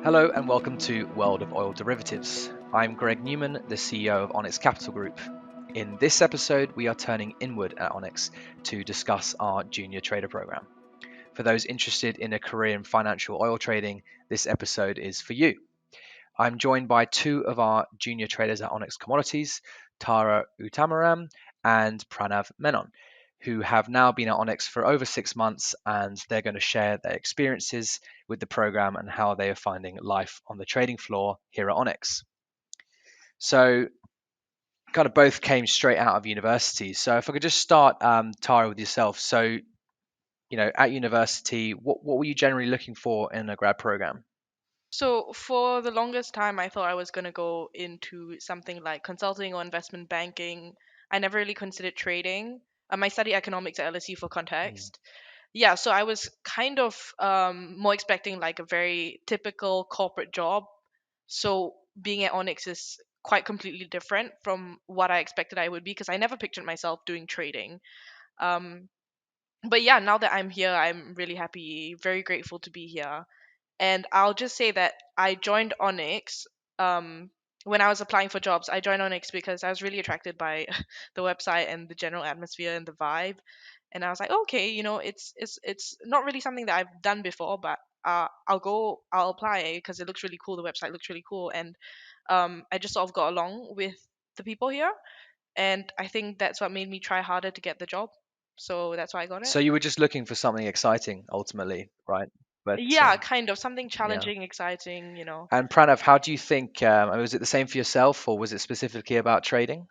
Hello and welcome to World of Oil Derivatives. I'm Greg Newman, the CEO of Onyx Capital Group. In this episode, we are turning inward at Onyx to discuss our junior trader program. For those interested in a career in financial oil trading, this episode is for you. I'm joined by two of our junior traders at Onyx Commodities, Tara Uttamaram and Pranav Menon, who have now been at Onyx for over 6 months, and they're going to share their experiences with the program and how they are finding life on the trading floor here at Onyx. So kind of both came straight out of university. So if I could just start, Tara, with yourself. So, at university, what were you generally looking for in a grad program? So for the longest time, I thought I was going to go into something like consulting or investment banking. I never really considered trading. I studied economics at LSE for Mm. context. Yeah, so I was kind of more expecting like a very typical corporate job. So being at Onyx is quite completely different from what I expected I would be because I never pictured myself doing trading. Um, but yeah, now that I'm here, I'm really happy, very grateful to be here. And I'll just say that I joined Onyx when I was applying for jobs. I joined Onyx because I was really attracted by the website and the general atmosphere and the vibe. And I was like, okay, it's not really something that I've done before, but I'll apply because it looks really cool. The website looks really cool, and I just sort of got along with the people here, and I think that's what made me try harder to get the job. So that's why I got it. So you were just looking for something exciting, ultimately, right? But Yeah, kind of something yeah. challenging, exciting. And Pranav, how do you think? Was it the same for yourself, or was it specifically about trading?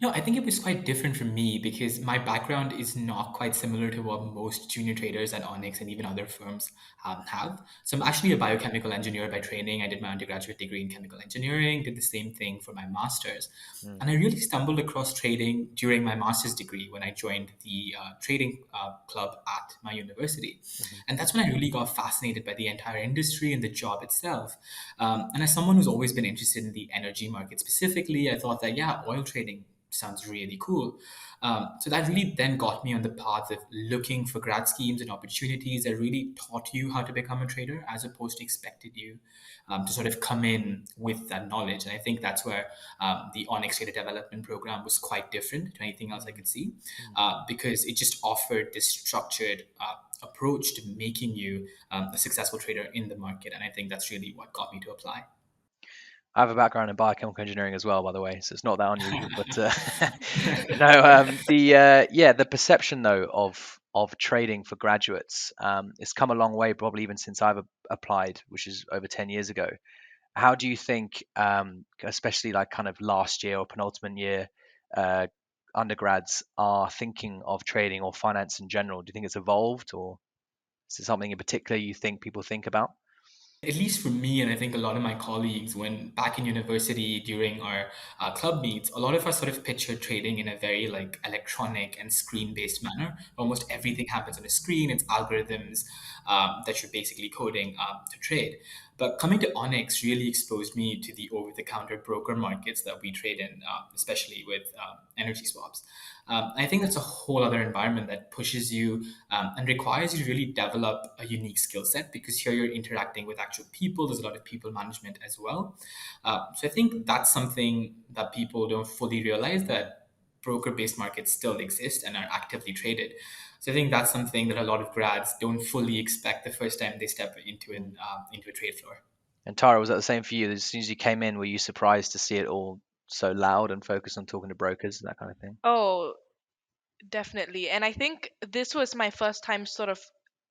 No, I think it was quite different for me because my background is not quite similar to what most junior traders at Onyx and even other firms have. So I'm actually a biochemical engineer by training. I did my undergraduate degree in chemical engineering, did the same thing for my master's. Mm. And I really stumbled across trading during my master's degree when I joined the trading club at my university. Mhm. And that's when I really got fascinated by the entire industry and the job itself. And as someone who's always been interested in the energy market specifically, I thought that, yeah, oil trading sounds really cool. So that really then got me on the path of looking for grad schemes and opportunities that really taught you how to become a trader as opposed to expected you to sort of come in with that knowledge. And I think that's where the Onyx Trader Development Program was quite different to anything else I Mm. could see Mm. because it just offered this structured approach to making you a successful trader in the market. And I think that's really what got me to apply. I have a background in biochemical engineering as well, by the way, so it's not that unusual. But no, the perception though of trading for graduates, it's come a long way, probably even since I've applied, which is over 10 years ago. How do you think, especially like kind of last year or penultimate year, uh, undergrads are thinking of trading or finance in general? Do you think it's evolved, or is it something in particular you think people think about? At least for me, and I think a lot of my colleagues, when back in university during our club meets, a lot of us sort of pictured trading in a very like electronic and screen-based manner. Almost everything happens on a screen. It's algorithms that you're basically coding to trade. But coming to Onyx really exposed me to the over-the-counter broker markets that we trade in, especially with energy swaps. I think that's a whole other environment that pushes you and requires you to really develop a unique skill set because here you're interacting with actual people. There's a lot of people management as well. So I think that's something that people don't fully realize that broker-based markets still exist and are actively traded. So I think that's something that a lot of grads don't fully expect the first time they step into a trade floor. And Tara, was that the same for you? As soon as you came in, were you surprised to see it all so loud and focused on talking to brokers and that kind of thing? Oh, definitely. And I think this was my first time sort of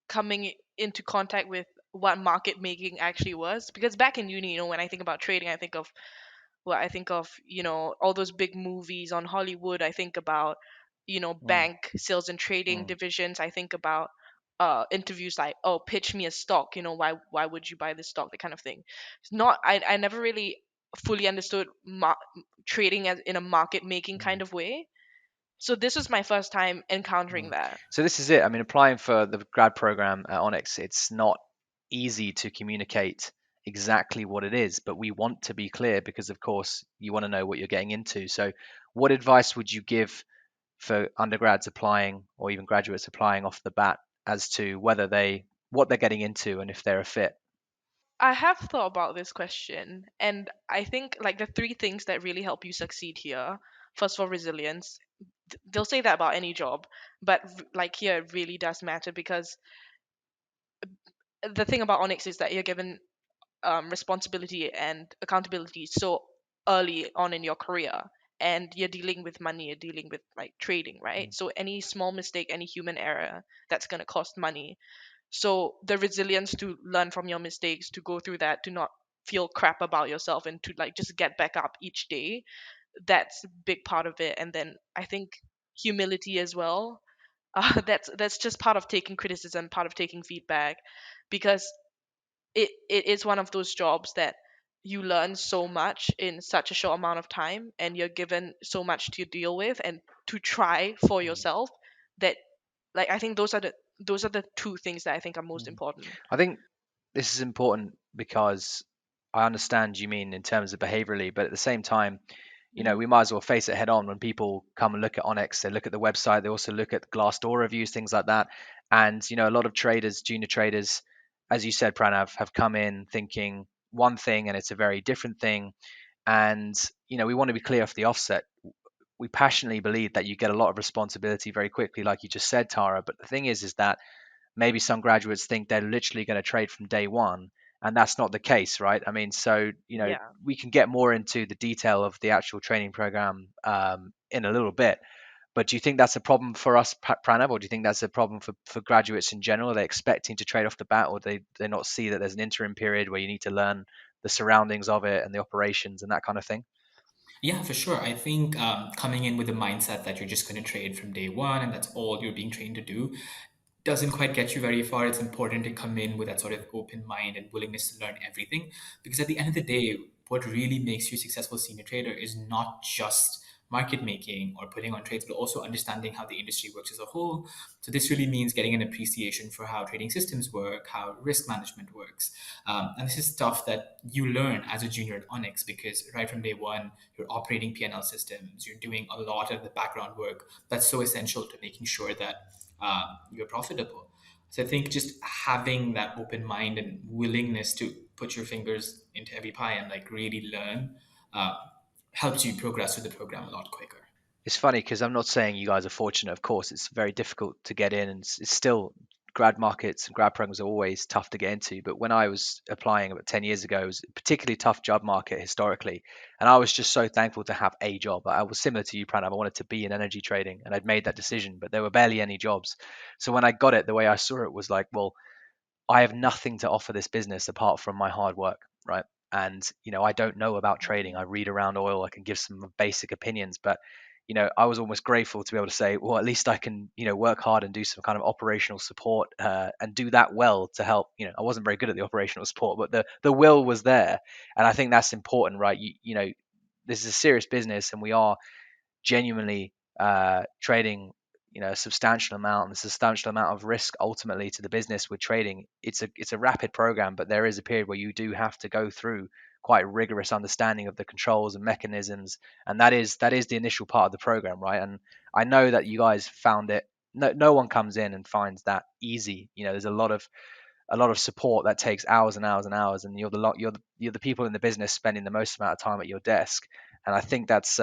coming into contact with what market making actually was. Because back in uni, when I think about trading, I think of all those big movies on Hollywood. I think about, Mm. bank sales and trading Mm. divisions. I think about interviews like, oh, pitch me a stock, why would you buy this stock, that kind of thing. It's not I never really fully understood trading as in a market making Mm. kind of way. So this was my first time encountering Mm. that. So this is it. I mean, applying for the grad program at Onyx, it's not easy to communicate exactly what it is, but we want to be clear because, of course, you want to know what you're getting into. So, what advice would you give for undergrads applying or even graduates applying off the bat as to what they're getting into and if they're a fit? I have thought about this question, and I think like the three things that really help you succeed here. First of all, resilience. They'll say that about any job, but like here it really does matter because the thing about Onyx is that you're given responsibility and accountability so early on in your career, and you're dealing with money, you're dealing with like trading, right? So any small mistake, any human error, that's going to cost money. So the resilience to learn from your mistakes, to go through that, to not feel crap about yourself, and to like just get back up each day, that's a big part of it. And then I think humility as well. That's just part of taking criticism, part of taking feedback, because it is one of those jobs that you learn so much in such a short amount of time, and you're given so much to deal with and to try for yourself, that like I think those are the two things that I think are most important. I think this is important because I understand you mean in terms of behaviorally, but at the same time, Hmm. we might as well face it head on. When people come and look at Onyx, they look at the website, they also look at Glassdoor reviews, things like that. And, a lot of traders, junior traders, as you said, Pranav, have come in thinking one thing and it's a very different thing. And, we want to be clear off the offset. We passionately believe that you get a lot of responsibility very quickly, like you just said, Tara. But the thing is that maybe some graduates think they're literally going to trade from day one, and that's not the case, right? I mean, so Yeah. we can get more into the detail of the actual training program in a little bit. But do you think that's a problem for us, Pranav, or do you think that's a problem for graduates in general? Are they expecting to trade off the bat, or they not see that there's an interim period where you need to learn the surroundings of it and the operations and that kind of thing? Yeah, for sure. I think coming in with the mindset that you're just going to trade from day one and that's all you're being trained to do doesn't quite get you very far. It's important to come in with that sort of open mind and willingness to learn everything. Because at the end of the day, what really makes you a successful senior trader is not just market making or putting on trades, but also understanding how the industry works as a whole. So this really means getting an appreciation for how trading systems work, how risk management works. And this is stuff that you learn as a junior at Onyx because right from day one, you're operating P&L systems, you're doing a lot of the background work that's so essential to making sure that you're profitable. So I think just having that open mind and willingness to put your fingers into every pie and like really learn uh, helps you progress through the program a lot quicker. It's funny because I'm not saying you guys are fortunate. Of course, it's very difficult to get in, and it's still grad markets and grad programs are always tough to get into. But when I was applying about 10 years ago, it was a particularly tough job market historically, and I was just so thankful to have a job. I was similar to you, Pranav. I wanted to be in energy trading, and I'd made that decision, but there were barely any jobs. So when I got it, the way I saw it was like, well, I have nothing to offer this business apart from my hard work, right? And I don't know about trading. I read around oil. I can give some basic opinions, but I was almost grateful to be able to say, well, at least I can, work hard and do some kind of operational support and do that well to help. I wasn't very good at the operational support, but the will was there, and I think that's important, right? This is a serious business, and we are genuinely trading a substantial amount and a substantial amount of risk ultimately to the business with trading. It's a rapid program, but there is a period where you do have to go through quite rigorous understanding of the controls and mechanisms, and that is the initial part of the program, right? And I know that you guys found it. No one comes in and finds that easy. There's a lot of support that takes hours and hours and hours, and you're the people in the business spending the most amount of time at your desk. And I think that's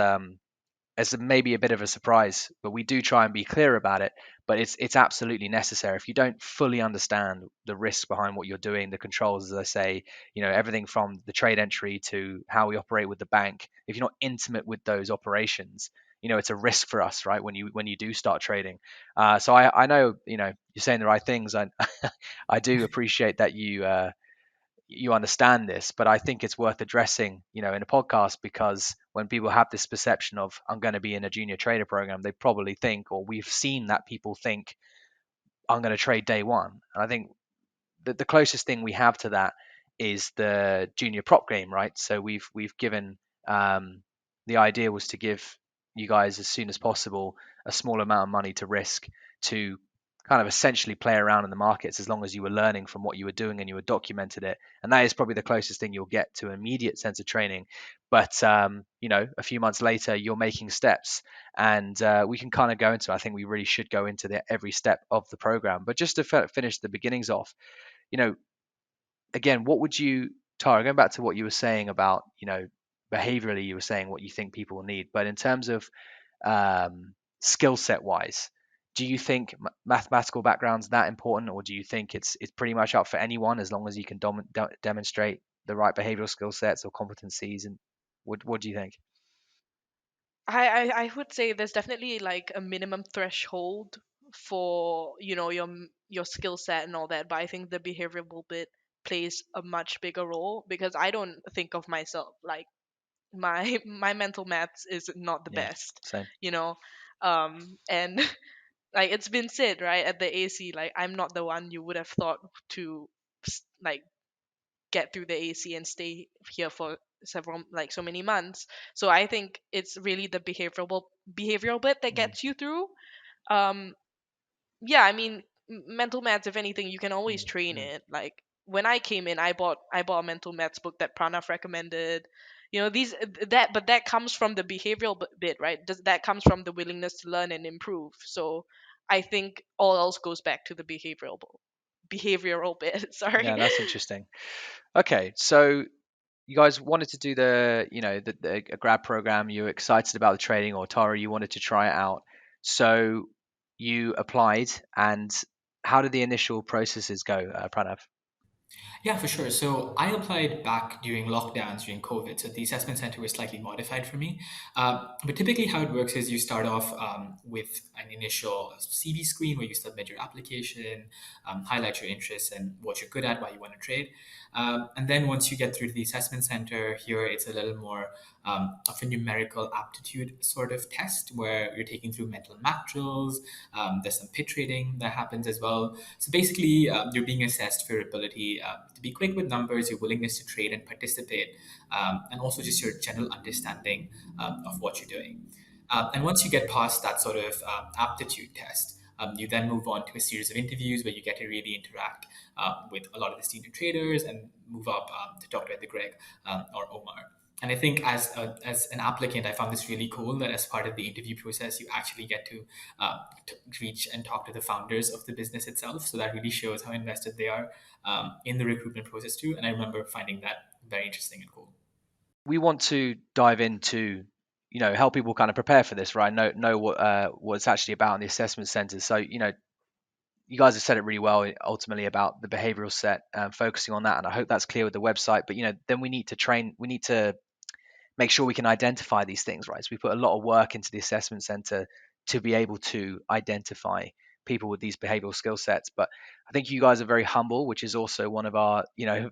as maybe a bit of a surprise, but we do try and be clear about it. But it's absolutely necessary. If you don't fully understand the risk behind what you're doing, the controls, as I say, everything from the trade entry to how we operate with the bank. If you're not intimate with those operations, it's a risk for us, right? When you do start trading. So I know you're saying the right things. I I do appreciate that you understand this, but I think it's worth addressing, in a podcast, because when people have this perception of I'm going to be in a junior trader program, they probably think, or we've seen that people think, I'm going to trade day one. And I think that the closest thing we have to that is the junior prop game, right? So we've given the idea was to give you guys as soon as possible a small amount of money to risk to kind of essentially play around in the markets as long as you were learning from what you were doing and you were documented it. And that is probably the closest thing you'll get to an immediate sense of training. But a few months later, you're making steps, and we can kind of go into. I think we really should go into every step of the program. But just to finish the beginnings off, you know, again, what would you, Tara, going back to what you were saying about, behaviorally, you were saying what you think people will need, but in terms of skill set wise, do you think mathematical background's that important, or do you think it's pretty much up for anyone as long as you can demonstrate the right behavioral skill sets or competencies? And what do you think? I would say there's definitely like a minimum threshold for your skill set and all that, but I think the behavioral bit plays a much bigger role, because I don't think of myself like my mental maths is not the Yeah, best, same. you know. And like it's been said, right, at the AC, like I'm not the one you would have thought to like get through the AC and stay here for several, like so many months. So I think it's really the behavioral bit that Mm, gets you through. um yeah, I mean, mental maths, if anything, you can always mm, train mm. it. Like when I came in, I bought a mental maths book that Pranav recommended. These that but that comes from the behavioral bit, right? That comes from the willingness to learn and improve. So I think all else goes back to the behavioral bit. Sorry. Yeah, that's interesting. Okay, so you guys wanted to do the a grad program. You were excited about the training, or Tara, you wanted to try it out. So you applied, and how did the initial processes go, Pranav? Yeah, for sure. So I applied back during lockdowns during COVID. So the assessment center was slightly modified for me. But typically, how it works is you start off with an initial CV screen where you submit your application, highlight your interests and what you're good at, why you want to trade. And then once you get through to the assessment center, here it's a little more of a numerical aptitude sort of test where you're taking through mental math drills. There's some pitch trading that happens as well. So basically, you're being assessed for your ability to be quick with numbers, your willingness to trade and participate, and also just your general understanding of what you're doing. And once you get past that sort of aptitude test, you then move on to a series of interviews where you get to really interact with a lot of the senior traders and move up to talk to either Greg or Omar. And I think as an applicant, I found this really cool that as part of the interview process, you actually get to reach and talk to the founders of the business itself. So that really shows how invested they are in the recruitment process too. And I remember finding that very interesting and cool. We want to dive into, help people kind of prepare for this, right? Know what it's actually about in the assessment centers. So, you guys have said it really well ultimately about the behavioral set, focusing on that, and I hope that's clear with the website. But then we need to train, we need to make sure we can identify these things, right? So we put a lot of work into the assessment center to be able to identify people with these behavioral skill sets. But I think you guys are very humble, which is also one of our,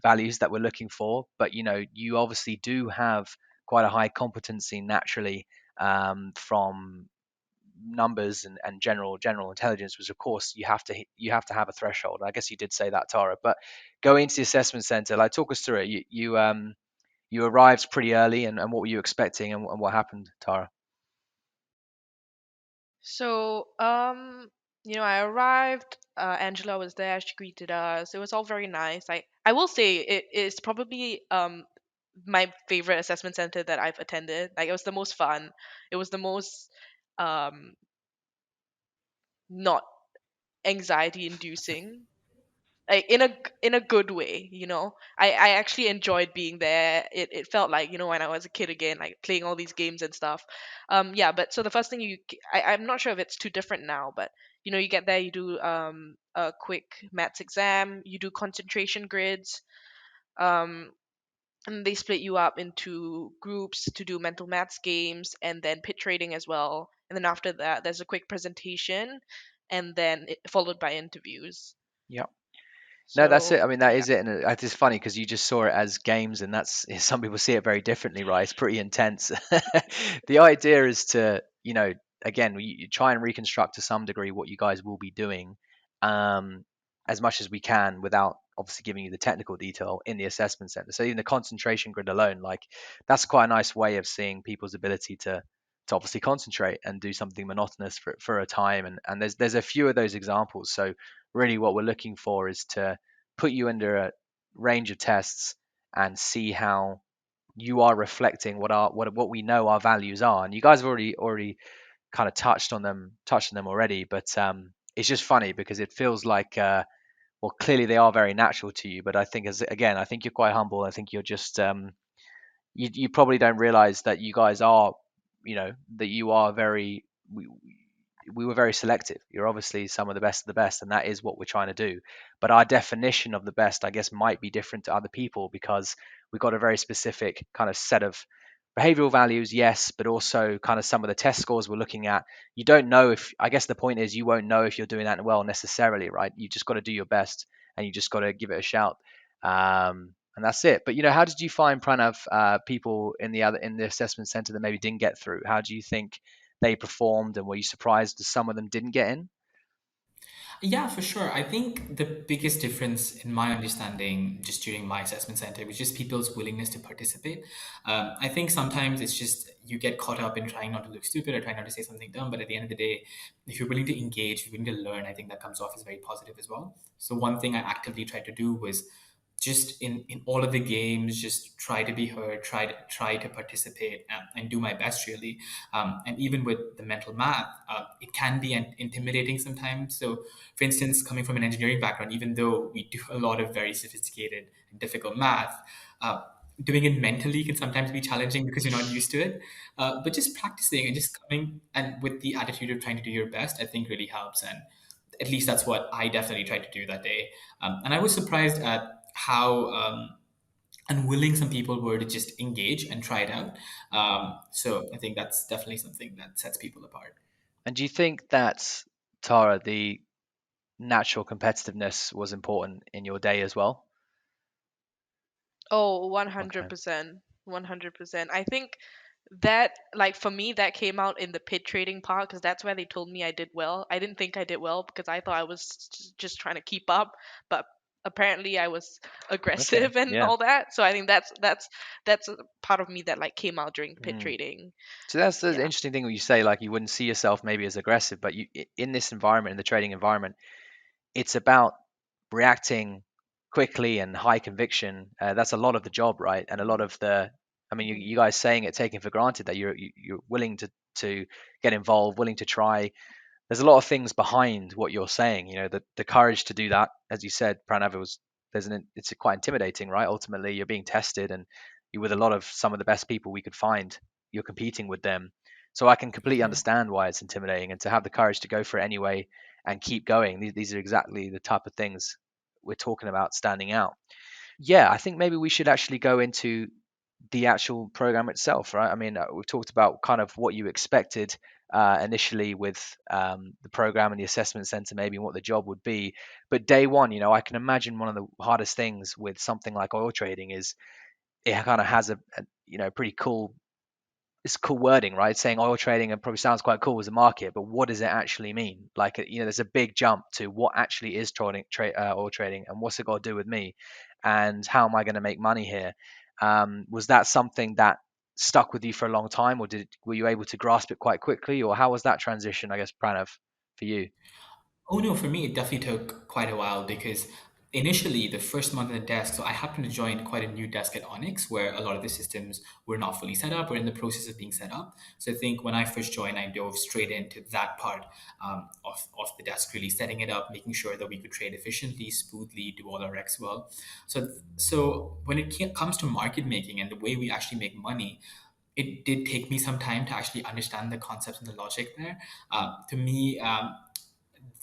values that we're looking for. But you obviously do have quite a high competency naturally, from numbers and general intelligence, which of course you have to have a threshold. I guess you did say that, Tara. But going into the assessment center, like, talk us through it. You arrived pretty early, and what were you expecting, and what happened, Tara? So, I arrived. Angela was there. She greeted us. It was all very nice. I will say it is probably my favorite assessment center that I've attended. Like it was the most fun. It was the most um not anxiety inducing. Like in a good way, I actually enjoyed being there. It felt like, when I was a kid again, like playing all these games and stuff. Yeah, but so the first thing I'm not sure if it's too different now, but you get there, you do a quick maths exam, you do concentration grids, um and they split you up into groups to do mental maths games and then pit trading as well. And then after that, there's a quick presentation, and then followed by interviews. Yeah. No, that's So it. I mean, that yeah. is it, and it's funny because you just saw it as games, and that's some people see it very differently, right? It's pretty intense. The idea is to, again, you try and reconstruct to some degree what you guys will be doing, um, as much as we can, without obviously giving you the technical detail in the assessment center. So even the concentration grid alone, like, that's quite a nice way of seeing people's ability to obviously concentrate and do something monotonous for a time. And there's a few of those examples. So really what we're looking for is to put you under a range of tests and see how you are reflecting what we know our values are. And you guys have already kind of touched on them already, but it's just funny because it feels like well, clearly they are very natural to you, but I think I think you're quite humble. I think you're just you probably don't realize that you guys are, that you are very we were very selective. You're obviously some of the best, and that is what we're trying to do. But our definition of the best, I guess, might be different to other people because we've got a very specific kind of set of behavioral values, yes, but also kind of some of the test scores we're looking at. You don't know if, I guess the point is, you won't know if you're doing that well necessarily, right? You just got to do your best and you just got to give it a shout. And that's it. But how did you find, Pranav, people in the assessment center that maybe didn't get through? How do you think they performed, and were you surprised that some of them didn't get in? Yeah, for sure. I think the biggest difference in my understanding just during my assessment center was just people's willingness to participate. I think sometimes it's just you get caught up in trying not to look stupid or trying not to say something dumb. But at the end of the day, if you're willing to engage, if you're willing to learn, I think that comes off as very positive as well. So one thing I actively tried to do was just in all of the games, just try to be heard, try to participate, and do my best really. And even with the mental math, it can be intimidating sometimes. So for instance, coming from an engineering background, even though we do a lot of very sophisticated and difficult math, uh, doing it mentally can sometimes be challenging because you're not used to it. But just practicing and just coming and with the attitude of trying to do your best, I think really helps. And at least that's what I definitely tried to do that day. And I was surprised at how unwilling some people were to just engage and try it out. So I think that's definitely something that sets people apart. And do you think that, Tara, the natural competitiveness was important in your day as well? Oh, Okay. 100%. 100%. I think that, like, for me, that came out in the pit trading part because that's where they told me I did well. I didn't think I did well because I thought I was just trying to keep up, but apparently I was Okay. aggressive and Yeah. all that. So I think that's a part of me that like came out during pit Mm. trading. So that's the Yeah. interesting thing when you say, like, you wouldn't see yourself maybe as aggressive, but in this environment, in the trading environment, it's about reacting quickly and high conviction. That's a lot of the job, right? And a lot of I mean, Mhm. you guys saying it, taking for granted that you're willing to get involved, willing to try. There's a lot of things behind what you're saying. The courage to do that, as you said, Pranav, it's quite intimidating, right? Ultimately, you're being tested, and you're with a lot of some of the best people we could find. You're competing with them, so I can completely Yeah. understand why it's intimidating, and to have the courage to go for it anyway and keep going. These are exactly the type of things we're talking about standing out. Yeah, I think maybe we should actually go into the actual program itself, right? I mean, we've talked about kind of what you expected initially with the program and the assessment center, maybe, and what the job would be. But day one, I can imagine one of the hardest things with something like oil trading is it kind of has pretty cool. It's cool wording, right? Saying oil trading, it probably sounds quite cool as a market, but what does it actually mean? Like, there's a big jump to what actually is oil trading, and what's it got to do with me, and how am I going to make money here? Was that something that stuck with you for a long time, or were you able to grasp it quite quickly, or how was that transition, I guess, Pranav, for you? Oh no, for me it definitely took quite a while because initially the first month in the desk, so I happened to join quite a new desk at Onyx where a lot of the systems were not fully set up or in the process of being set up. So I think when I first joined, I dove straight into that part of the desk, really setting it up, making sure that we could trade efficiently, smoothly, do all our X well. So when comes to market making and the way we actually make money, it did take me some time to actually understand the concepts and the logic there. To me,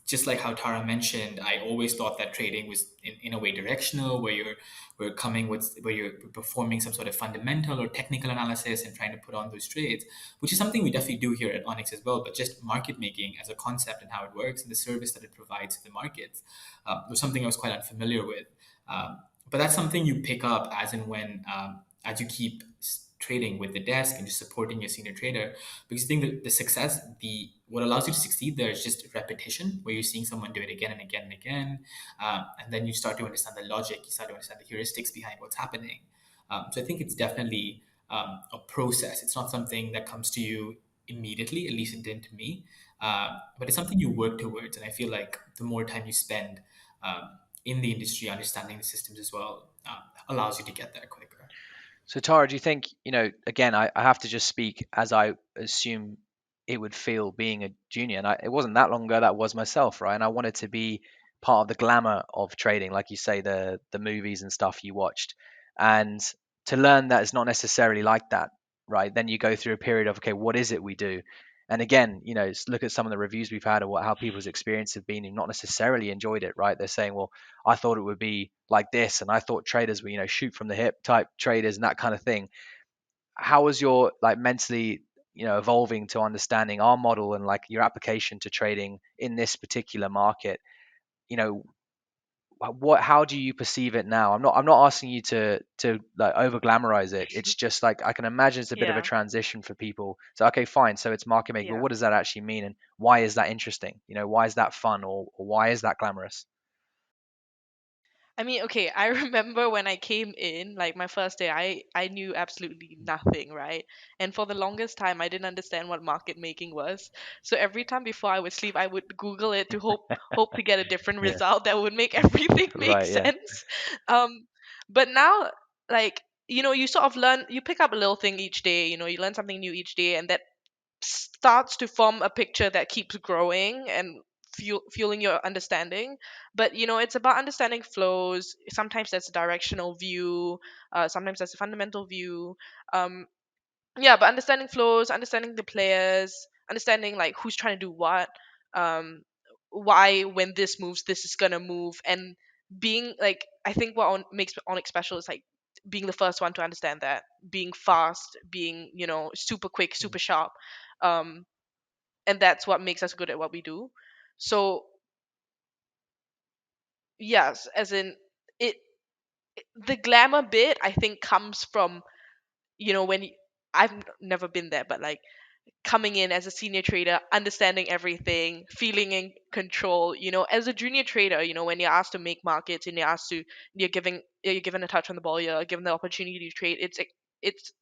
just like how Tara mentioned, I always thought that trading was in a way directional, where you're performing some sort of fundamental or technical analysis and trying to put on those trades, which is something we definitely do here at Onyx as well. But just market making as a concept and how it works and the service that it provides to the markets was something I was quite unfamiliar with. But that's something you pick up as and when as you keep trading with the desk and just supporting your senior trader, because I think the success, the what allows you to succeed there is just repetition, where you're seeing someone do it again and again and again, and then you start to understand the logic, you start to understand the heuristics behind what's happening. So I think it's definitely a process. It's not something that comes to you immediately, at least it didn't to me, but it's something you work towards, and I feel like the more time you spend in the industry understanding the systems as well allows you to get there quicker. So, Tara, do you think, again, I have to just speak as I assume it would feel being a junior. And it wasn't that long ago that was myself, right? And I wanted to be part of the glamour of trading, like you say, the movies and stuff you watched, and to learn that it's not necessarily like that, right? Then you go through a period of, okay, what is it we do? And again, look at some of the reviews we've had, or how people's experience have been, and not necessarily enjoyed it, right? They're saying, well, I thought it would be like this, and I thought traders were, shoot from the hip type traders and that kind of thing. How was your like mentally, evolving to understanding our model and like your application to trading in this particular market? You know, how do you perceive it now? I'm not asking you to like over glamorize it. It's just like I can imagine it's a bit of a Yeah. transition for people. So okay, fine. So it's market making, but Yeah. what does that actually mean, and why is that interesting? Why is that fun, or why is that glamorous? I mean, okay, I remember when I came in, like my first day, I knew absolutely nothing, right? And for the longest time, I didn't understand what market making was. So every time before I would sleep, I would Google it to hope to get a different Yeah. result that would make everything make Right. Yeah. sense. Um, but now, like, you sort of learn, you pick up a little thing each day, you learn something new each day, and that starts to form a picture that keeps growing and fueling your understanding. But it's about understanding flows. Sometimes that's a directional view, sometimes that's a fundamental view. um yeah, but understanding flows, understanding the players, understanding like who's trying to do what, um why when this moves this is gonna move, and being like, I think what makes Onyx special is like being the first one to understand that, being fast, being super quick, Mm. super sharp. um and that's what makes us good at what we do. So yes, as in it the glamour bit I think comes from, when I've never been there, but like coming in as a senior trader, understanding everything, feeling in control. As a junior trader, when you're asked to make markets and you're given a touch on the ball, you're given the opportunity to trade. It's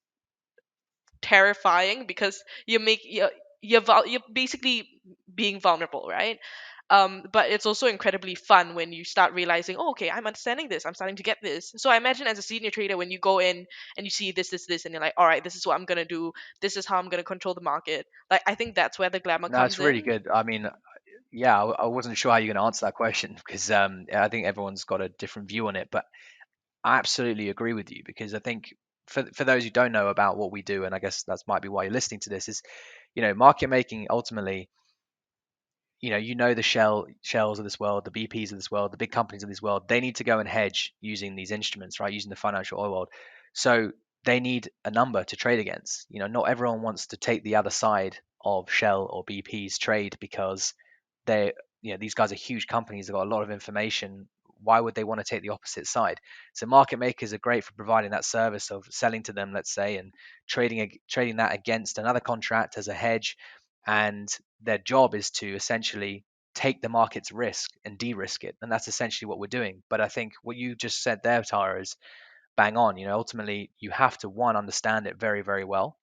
terrifying because you're basically being vulnerable, right? But it's also incredibly fun when you start realizing, oh, okay, I'm understanding this, I'm starting to get this. So I imagine as a senior trader, when you go in and you see this, and you're like, all right, this is what I'm gonna do, this is how I'm gonna control the market. Like, I think that's where the glamour No, it's comes really in. good. I mean, yeah, I wasn't sure how you're going to answer that question because I think everyone's got a different view on it. But I absolutely agree with you because I think for those who don't know about what we do, and I guess that might be why you're listening to this, is market making ultimately. The shells of this world, the BPs of this world, the big companies of this world. They need to go and hedge using these instruments, right? Using the financial oil world. So they need a number to trade against. Not everyone wants to take the other side of Shell or BP's trade because they these guys are huge companies. They've got a lot of information. Why would they want to take the opposite side? So market makers are great for providing that service of selling to them, let's say, and trading that against another contract as a hedge. And their job is to essentially take the market's risk and de-risk it, and that's essentially what we're doing. But I think what you just said there, Tara, is bang on. Ultimately, you have to, one, understand it very, very well,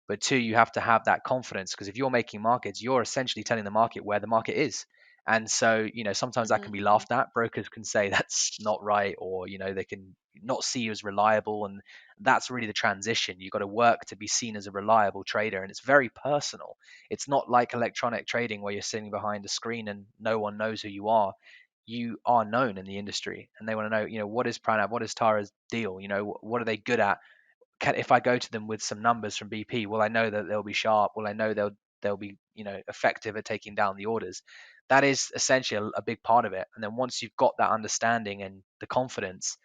but two, you have to have that confidence, because if you're making markets, you're essentially telling the market where the market is. And so, sometimes that can be Hmm. laughed at. Brokers can say that's not right, or they can not see you as reliable. And that's really the transition. You've got to work to be seen as a reliable trader, and it's very personal. It's not like electronic trading where you're sitting behind a screen and no one knows who you are. You are known in the industry, and they want to know, what is Pranav, what is Tara's deal, what are they good at? If I go to them with some numbers from BP, will I know that they'll be sharp? Will I know they'll be effective at taking down the orders? That is essentially a big part of it. And then once you've got that understanding and the confidence,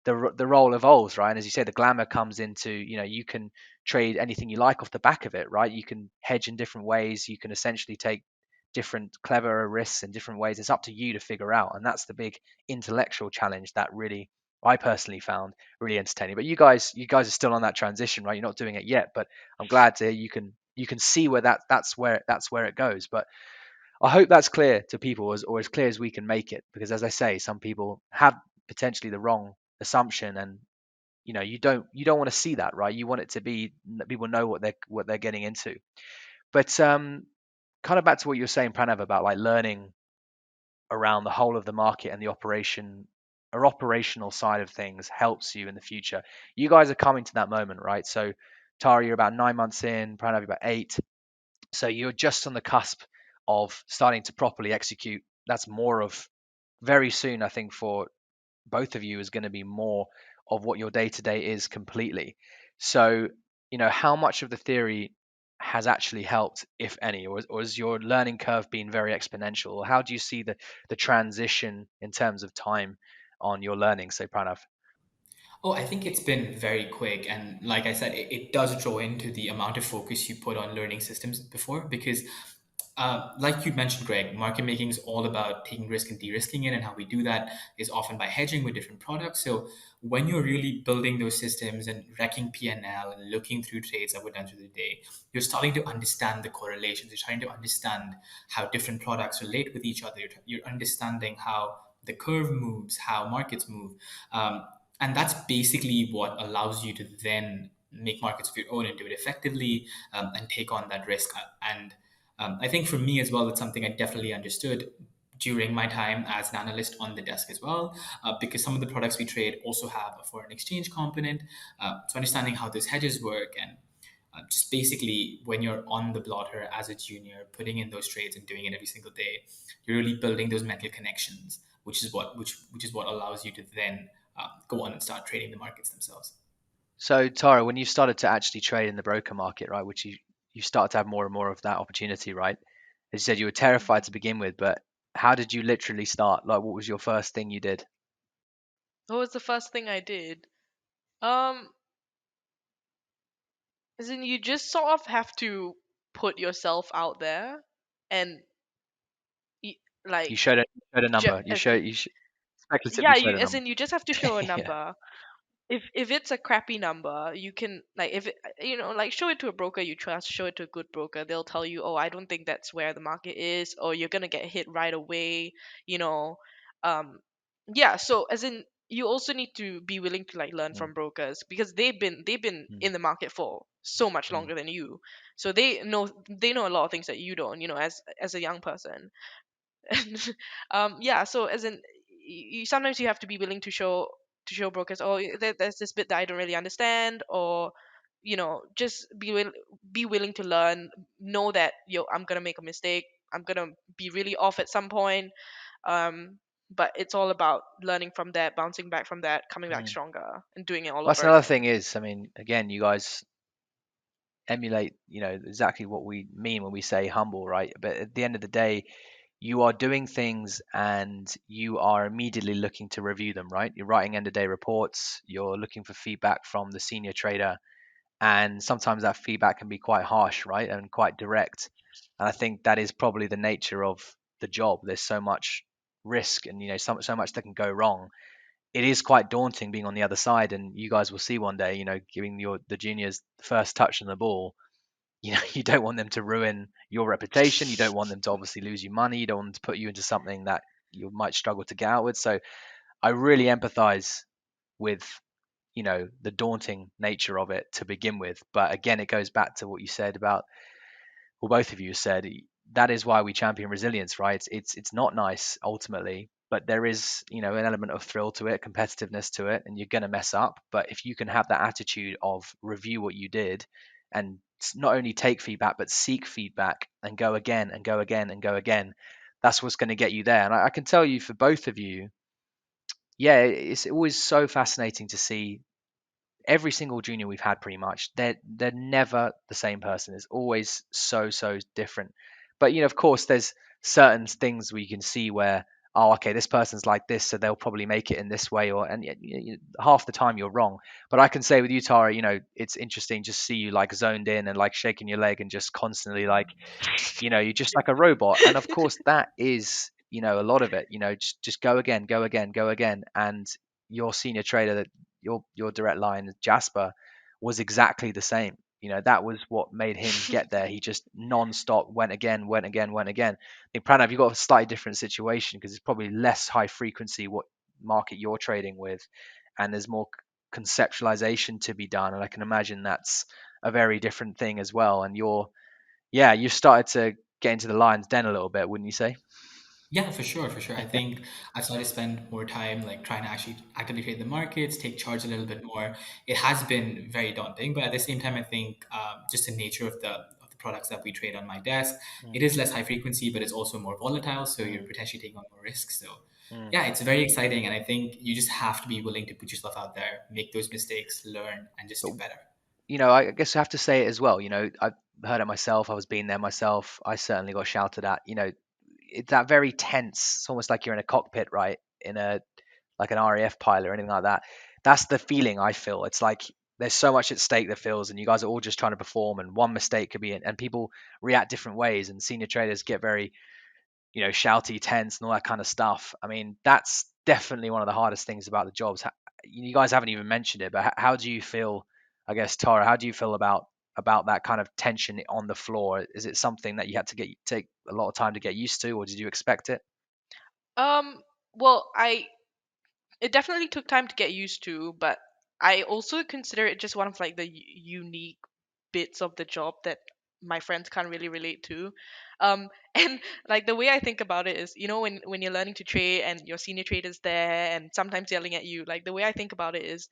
the role evolves, right? And as you say, the glamour comes into, you can trade anything you like off the back of it, right? You can hedge in different ways. You can essentially take different clever risks in different ways. It's up to you to figure out, and that's the big intellectual challenge that really I personally found really entertaining. But you guys are still on that transition, right? You're not doing it yet, but I'm glad to hear you can see where that's where it goes. But I hope that's clear to people, or as clear as we can make it, because as I say, some people have potentially the wrong assumption, and you don't want to see that, right? You want it to be that people know what they're getting into. But kind of back to what you were saying, Pranav, about like learning around the whole of the market and the operational side of things helps you in the future. You guys are coming to that moment, right? So Tara, you're about 9 months in, Pranav, you're about 8. So you're just on the cusp of starting to properly execute. That's more of very soon, I think for both of you is going to be more of what your day to day is completely. So, how much of the theory has actually helped, if any, or has your learning curve been very exponential? Or how do you see the transition in terms of time on your learning, say, Pranav? Oh, I think it's been very quick. And like I said, it does draw into the amount of focus you put on learning systems before. Because, like you mentioned, Greg, market making is all about taking risk and de risking it. And how we do that is often by hedging with different products. So when you're really building those systems and wrecking P&L and looking through trades that were done through the day, you're starting to understand the correlations. You're trying to understand how different products relate with each other. You're understanding how the curve moves, how markets move. And that's basically what allows you to then make markets of your own and do it effectively, and take on that risk. And I think for me as well, it's something I definitely understood during my time as an analyst on the desk as well, because some of the products we trade also have a foreign exchange component. So understanding how those hedges work, and just basically when you're on the blotter as a junior, putting in those trades and doing it every single day, you're really building those mental connections, which is what allows you to then go on and start trading the markets themselves. So, Tara, when you started to actually trade in the broker market, right, which you start to have more and more of that opportunity, right? As you said, you were terrified to begin with, but how did you literally start? Like, what was your first thing you did? What was the first thing I did? Um, as in you just sort of have to put yourself out there and y- You like showed a ju- number. as Speculatively yeah, showed a as number. in you just have to show a Yeah. number. If it's a crappy number, you can like if it, like show it to a broker you trust, show it to a good broker. They'll tell you, oh, I don't think that's where the market is, or you're gonna get hit right away. You know, um, yeah. So as in, you also need to be willing to like learn Mm, from brokers because they've been mm, in the market for so much mm, longer than you, so they know a lot of things that you don't. As a young person. And yeah, so as in you sometimes you have to be willing to show brokers, oh, there's this bit that I don't really understand, or just be willing to learn, know that I'm gonna make a mistake, I'm gonna be really off at some point, um but it's all about learning from that, bouncing back from that, coming back mm. stronger, and doing it all Well, that's over another thing again. is, I mean, again, you guys emulate, exactly what we mean when we say humble, right? But at the end of the day, you are doing things and you are immediately looking to review them, right? You're writing end of day reports, you're looking for feedback from the senior trader, and sometimes that feedback can be quite harsh, right? And quite direct. And I think that is probably the nature of the job. There's so much risk and so much that can go wrong. It is quite daunting being on the other side, and you guys will see one day, giving the juniors the first touch on the ball. You don't want them to ruin your reputation. You don't want them to obviously lose you money. You don't want them to put you into something that you might struggle to get out with. So I really empathize with the daunting nature of it to begin with. But again, it goes back to what you said about, well, both of you said, that is why we champion resilience, right? It's not nice ultimately, but there is an element of thrill to it, competitiveness to it, and you're going to mess up. But if you can have that attitude of review what you did and not only take feedback but seek feedback and go again and go again and go again, that's what's going to get you there. And I can tell you for both of you, yeah, it's always so fascinating to see every single junior we've had pretty much, they're never the same person. It's always so different. But of course there's certain things where you can see where, oh, okay, this person's like this, so they'll probably make it in this way, or and half the time you're wrong. But I can say with you, Tara, it's interesting just see you like zoned in and like shaking your leg and just constantly like, you're just like a robot. And of course that is, a lot of it, just go again, go again, go again. And your senior trader, that your direct line, Jasper, was exactly the same. That was what made him get there. He just non-stop went again, went again, went again. I think, Pranav, you've got a slightly different situation because it's probably less high frequency what market you're trading with, and there's more conceptualization to be done. And I can imagine that's a very different thing as well. And you've started to get into the lion's den a little bit, wouldn't you say? Yeah, for sure, for sure. I think I've started to spend more time like trying to actually actively trade the markets, take charge a little bit more. It has been very daunting, but at the same time, I think just the nature of the products that we trade on my desk, Mm, it is less high frequency, but it's also more volatile. So you're mm. potentially taking on more risks. So Mm. yeah, it's very exciting. And I think you just have to be willing to put yourself out there, make those mistakes, learn, and just But do better. I guess I have to say it as well. I've heard it myself. I was being there myself. I certainly got shouted at. It's that very tense. It's almost like you're in a cockpit, right? In a like an RAF pilot or anything like that. That's the feeling I feel. It's like there's so much at stake that feels, and you guys are all just trying to perform, and one mistake could be, and people react different ways, and senior traders get very, shouty, tense, and all that kind of stuff. I mean, that's definitely one of the hardest things about the jobs. You guys haven't even mentioned it, but how do you feel? I guess Tara, how do you feel about that kind of tension on the floor? Is it something that you had to take a lot of time to get used to, or did you expect it? Well, it definitely took time to get used to, but I also consider it just one of like the unique bits of the job that my friends can't really relate to. And like the way I think about it is, when you're learning to trade and your senior trader's there and sometimes yelling at you, like the way I think about it is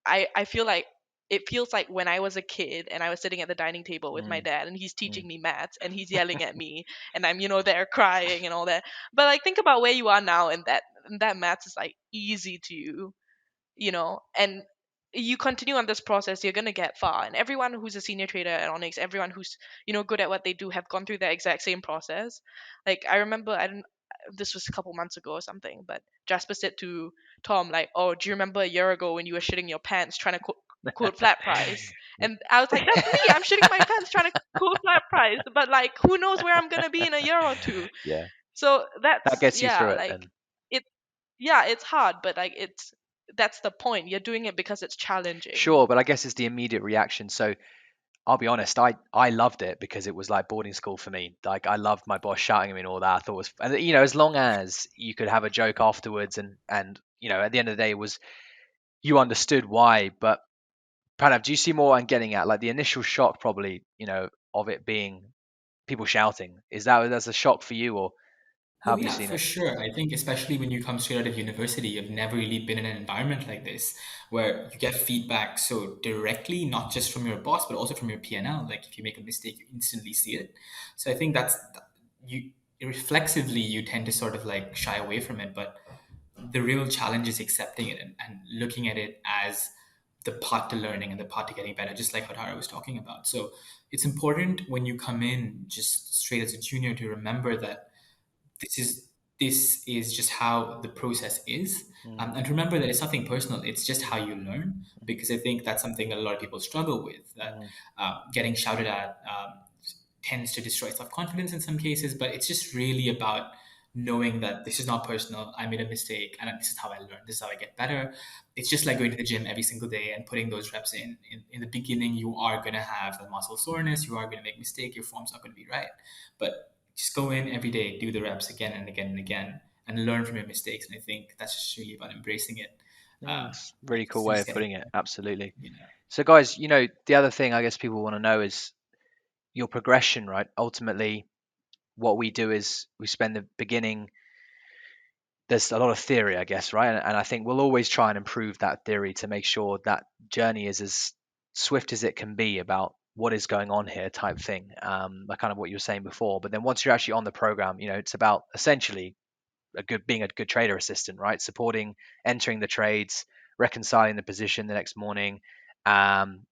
I feel like it feels like when I was a kid and I was sitting at the dining table with my Mm, dad and he's mm, teaching me maths and he's yelling at me and I'm, there crying and all that. But like think about where you are now and that maths is like easy to you, and you continue on this process, you're going to get far. And everyone who's a senior trader at Onyx, everyone who's, good at what they do have gone through that exact same process. Like I remember, I don't this was a couple months ago or something, but Jasper said to Tom, like, oh, do you remember a year ago when you were shitting your pants trying to quote flat price? And I was like, that's me, I'm shitting my pants trying to quote flat price, but like who knows where I'm going to be in a year or two. yeah, So that that's, gets you yeah, through it like then. it yeah, it's hard, but like that's the point. You're doing it because it's challenging. Sure, but I guess it's the immediate reaction. So I'll be honest, I loved it because it was like boarding school for me. Like I loved my boss shouting at me and all that. I thought it was, and as long as you could have a joke afterwards, and at the end of the day, it was you understood why. But Pranav, do you see more what I'm getting at? Like the initial shock, probably, of it being people shouting. Is that's a shock for you, or how Oh have you yeah, seen for it? sure. I think especially when you come straight out of university, you've never really been in an environment like this where you get feedback so directly, not just from your boss, but also from your PNL. Like if you make a mistake, you instantly see it. So I think you reflexively you tend to sort of like shy away from it, but the real challenge is accepting it and looking at it as the path to learning and the path to getting better, just like what Hara was talking about. So it's important when you come in just straight as a junior to remember that this is this is just how the process is, Mm, and remember that it's nothing personal, it's just how you learn, mm, because I think that's something that a lot of people struggle with, that mm, getting shouted at tends to destroy self-confidence in some cases, but it's just really about knowing that this is not personal, I made a mistake and this is how I learn, this is how I get better. It's just like going to the gym every single day and putting those reps in the beginning you are going to have the muscle soreness, you are going to make mistake, your form's not going to be right, but just go in every day, do the reps again and again and again, and learn from your mistakes. And I think that's just really about embracing it. it's a Like really cool it's way just of getting, putting it. Absolutely. you know. So, guys, the other thing I guess people want to know is your progression, right? Ultimately, what we do is we spend the beginning. There's a lot of theory, I guess, right? And I think we'll always try and improve that theory to make sure that journey is as swift as it can be about what is going on here, type thing. Like kind of what you were saying before. But then once you're actually on the program, it's about essentially being a good trader assistant, right? Supporting, entering the trades, reconciling the position the next morning, um,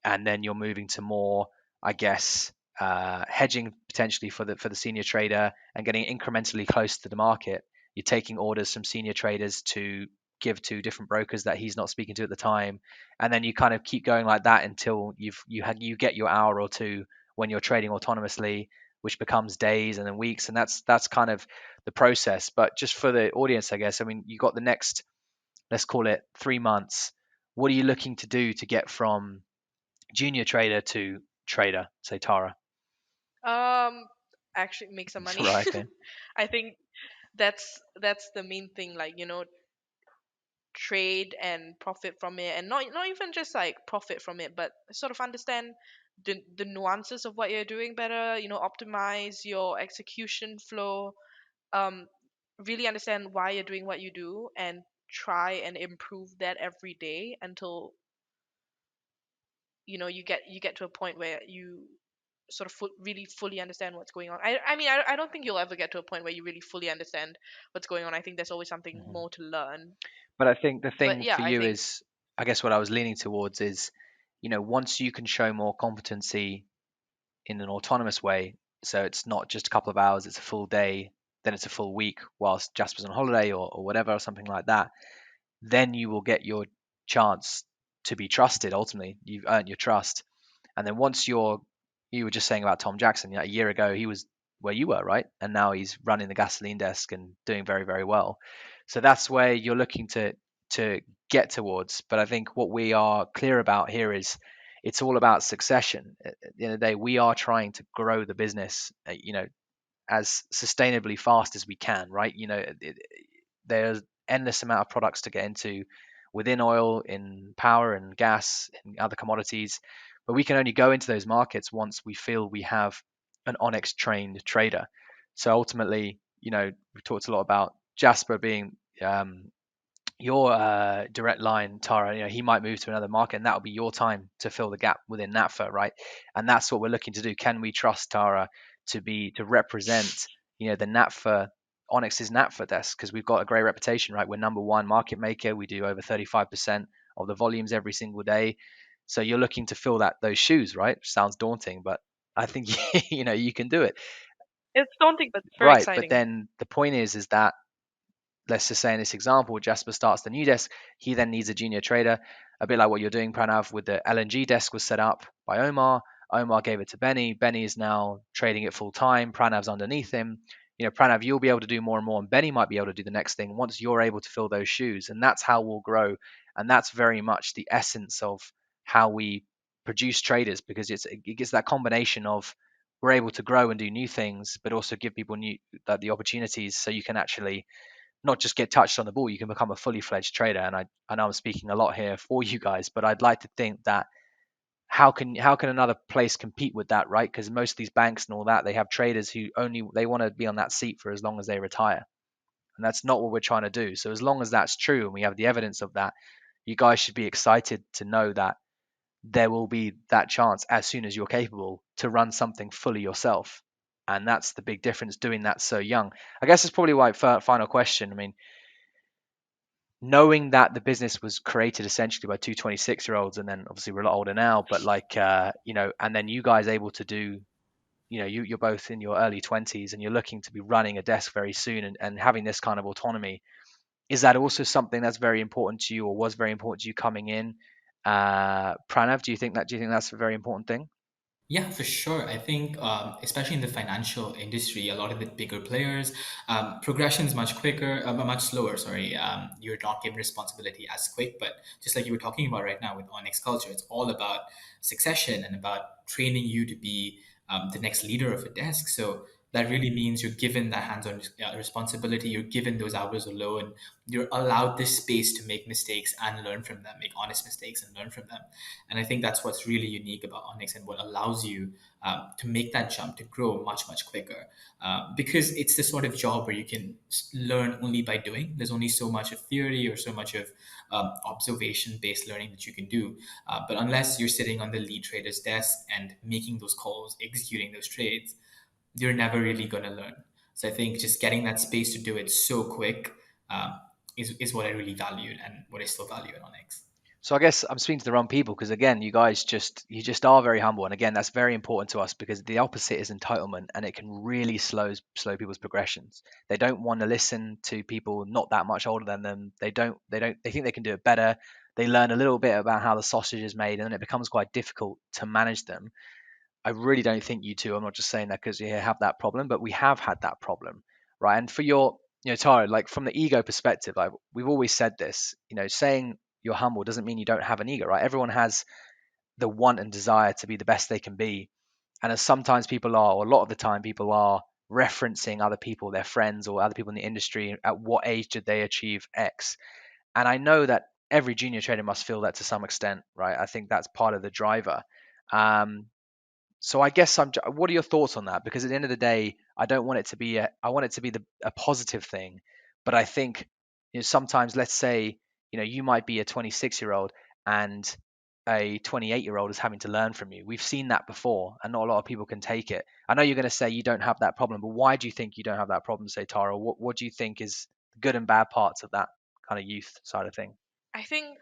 and then you're moving to more, I guess, hedging potentially for the senior trader and getting incrementally close to the market. You're taking orders from senior traders to give to different brokers that he's not speaking to at the time, and then you kind of keep going like that until you get your hour or two when you're trading autonomously, which becomes days and then weeks, and that's kind of the process. But just for the audience, I guess, I mean, you got the next, let's call it 3 months. What are you looking to do to get from junior trader to trader, say Tara? Um, Actually make some money. Right, okay. I think that's the main thing. Like trade and profit from it, and not even just like profit from it, but sort of understand the nuances of what you're doing better. Optimize your execution flow. Um, really understand why you're doing what you do and try and improve that every day until you get to a point where sort of really fully understand what's going on. I don't think you'll ever get to a point where you really fully understand what's going on. I think there's always something Mhm. more to learn. But I think the But thing yeah, for I you think is, I guess what I was leaning towards is, once you can show more competency in an autonomous way, so it's not just a couple of hours, it's a full day, then it's a full week whilst Jasper's on holiday or whatever, or something like that, then you will get your chance to be trusted. Ultimately, you've earned your trust. And then once you were just saying about Tom Jackson, a year ago he was where you were, right? And now he's running the gasoline desk and doing very, very well. So that's where you're looking to get towards. But I think what we are clear about here is it's all about succession. At the end of the day, we are trying to grow the business, as sustainably fast as we can, right? There's endless amount of products to get into within oil, in power and gas, and other commodities, but we can only go into those markets once we feel we have an Onyx trained trader. So ultimately, we talked a lot about Jasper being your direct line, Tara. He might move to another market, and that will be your time to fill the gap within NATFA, right? And that's what we're looking to do. Can we trust Tara to represent, the NATFA, Onyx's NATFA desk? Because we've got a great reputation, right? We're number one market maker. We do over 35% of the volumes every single day. So you're looking to fill those shoes, right? Sounds daunting, but I think you can do it, it's daunting, but it's very right? But exciting. then the point is that, let's just say in this example, Jasper starts the new desk. He then needs a junior trader, a bit like what you're doing, Pranav, with the LNG desk was set up by Omar. Omar gave it to Benny. Benny is now trading it full time. Pranav's underneath him. Pranav, you'll be able to do more and more, and Benny might be able to do the next thing once you're able to fill those shoes. And that's how we'll grow. And that's very much the essence of how we produce traders, because it gets that combination of we're able to grow and do new things, but also give people the opportunities so you can actually not just get touched on the ball, you can become a fully fledged trader. And I know I'm speaking a lot here for you guys, but I'd like to think that how can another place compete with that, right? Because most of these banks and all that, they have traders who only they want to be on that seat for as long as they retire. And that's not what we're trying to do. So as long as that's true and we have the evidence of that, you guys should be excited to know that there will be that chance as soon as you're capable to run something fully yourself. And that's the big difference doing that so young. I guess that's probably why, final question. I mean, knowing that the business was created essentially by two 26-year-olds, and then obviously we're a lot older now, but and then you guys able to do, you're both in your early 20s and you're looking to be running a desk very soon, and having this kind of autonomy, is that also something that's very important to you, or was very important to you coming in? Pranav, do you think that's a very important thing? Yeah, for sure. I think, especially in the financial industry, a lot of the bigger players, progression is much quicker, much slower. Sorry, you're not given responsibility as quick. But just like you were talking about right now with Onyx culture, it's all about succession and about training you to be the next leader of a desk. So that really means you're given that hands-on responsibility. You're given those hours alone. You're allowed this space to make mistakes and learn from them, make honest mistakes and learn from them. And I think that's what's really unique about Onyx and what allows you to make that jump, to grow much, much quicker. Because it's the sort of job where you can learn only by doing. There's only so much of theory or so much of observation based learning that you can do. But unless you're sitting on the lead trader's desk and making those calls, executing those trades, you're never really going to learn. So I think just getting that space to do it so quick is what I really valued and what I still value at Onyx. So I guess I'm speaking to the wrong people, because again, you just are very humble, and again, that's very important to us, because the opposite is entitlement, and it can really slow people's progressions. They don't want to listen to people not that much older than them. They think they can do it better. They learn a little bit about how the sausage is made, and then it becomes quite difficult to manage them. I really don't think you two. I'm not just saying that because you have that problem, but we have had that problem, right? And for Tara, like from the ego perspective, like we've always said this, saying you're humble doesn't mean you don't have an ego, right? Everyone has the want and desire to be the best they can be, and as sometimes people are, or a lot of the time people are referencing other people, their friends or other people in the industry, at what age did they achieve X. And I know that every junior trader must feel that to some extent, right? I think that's part of the driver. Um, so I guess what are your thoughts on that? Because at the end of the day, I don't want it to be I want it to be a positive thing, but I think sometimes, let's say, you might be a 26-year-old, and a 28-year-old is having to learn from you. We've seen that before, and not a lot of people can take it. I know you're going to say you don't have that problem, but why do you think you don't have that problem, say, Tara? What do you think is the good and bad parts of that kind of youth side of thing? I think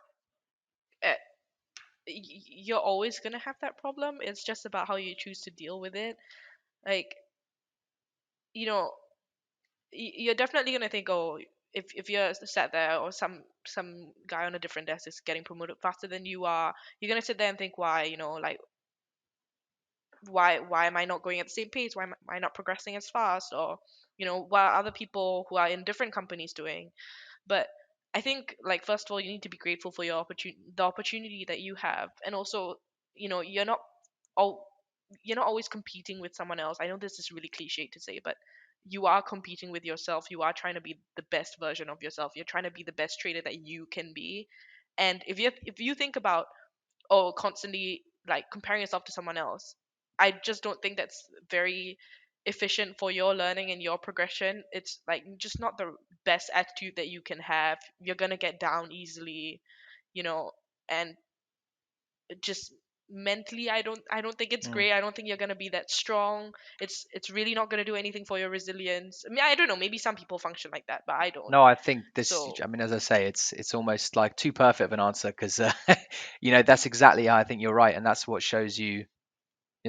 uh, you're always gonna have that problem. It's just about how you choose to deal with it. Like, you know, you're definitely gonna think, oh, if you're sat there, or some guy on a different desk is getting promoted faster than you are, you're gonna sit there and think, why, like, why am I not going at the same pace? Why am I not progressing as fast? Or, what are other people who are in different companies doing? But I think, like, first of all, you need to be grateful for the opportunity that you have, and also, all you're not always competing with someone else. I know this is really cliche to say, but you are competing with yourself. You are trying to be the best version of yourself. You're trying to be the best trader that you can be. And if you think about, oh, constantly like comparing yourself to someone else, I just don't think that's very efficient for your learning and your progression. It's like just not the best attitude that you can have. You're gonna get down easily, you know, and just mentally, I don't think it's Mm. great. I don't think you're gonna be that strong. It's really not gonna do anything for your resilience. I mean, I don't know, maybe some people function like that, but I don't. No, I think this. So I mean, as I say, it's almost like too perfect of an answer because that's exactly how I think you're right, and that's what shows you.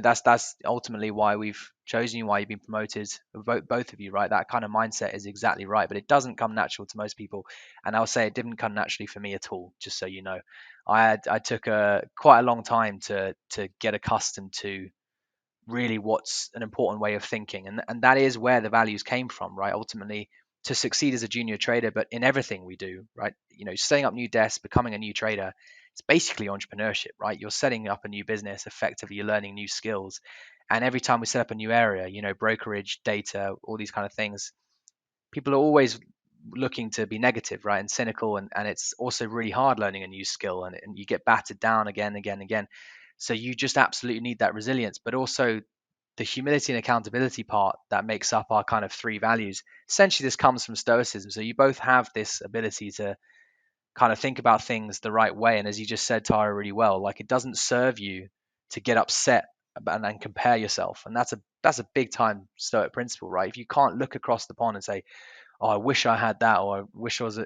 That's ultimately why we've chosen you, why you've been promoted, both of you, right? That kind of mindset is exactly right, but it doesn't come natural to most people, and I'll say it didn't come naturally for me at all. Just so you know, I took a quite a long time to get accustomed to really what's an important way of thinking, and that is where the values came from, right? Ultimately, to succeed as a junior trader, but in everything we do, right? Setting up new desks, becoming a new trader, it's basically entrepreneurship, right? You're setting up a new business, effectively you're learning new skills, and every time we set up a new area, brokerage, data, all these kind of things, people are always looking to be negative, right, and cynical, and it's also really hard learning a new skill, and you get battered down again, again, again. So you just absolutely need that resilience, but also the humility and accountability part that makes up our kind of three values. Essentially, this comes from Stoicism. So you both have this ability to kind of think about things the right way. And as you just said, Tara, really well, like it doesn't serve you to get upset and compare yourself. And that's a big time Stoic principle, right? If you can't look across the pond and say, oh, I wish I had that, or I wish I was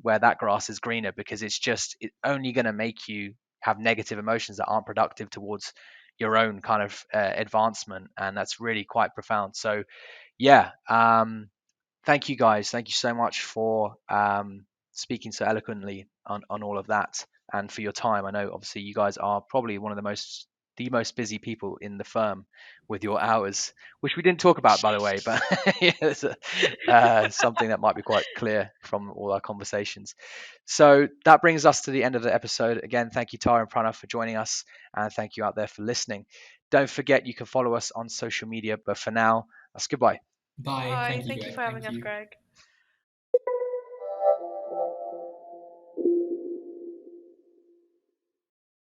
where that grass is greener, because it's only going to make you have negative emotions that aren't productive towards your own kind of advancement, and that's really quite profound. So yeah, thank you guys, thank you so much for speaking so eloquently on all of that, and for your time. I know obviously you guys are probably one of the most busy people in the firm with your hours, which we didn't talk about, by the way, but yeah, it's something that might be quite clear from all our conversations. So that brings us to the end of the episode. Again, thank you, Tara and Pranav, for joining us, and thank you out there for listening. Don't forget, you can follow us on social media, but for now, that's goodbye. Bye. bye. Thank you, Thank you Greg. for having Thank us, you. Greg.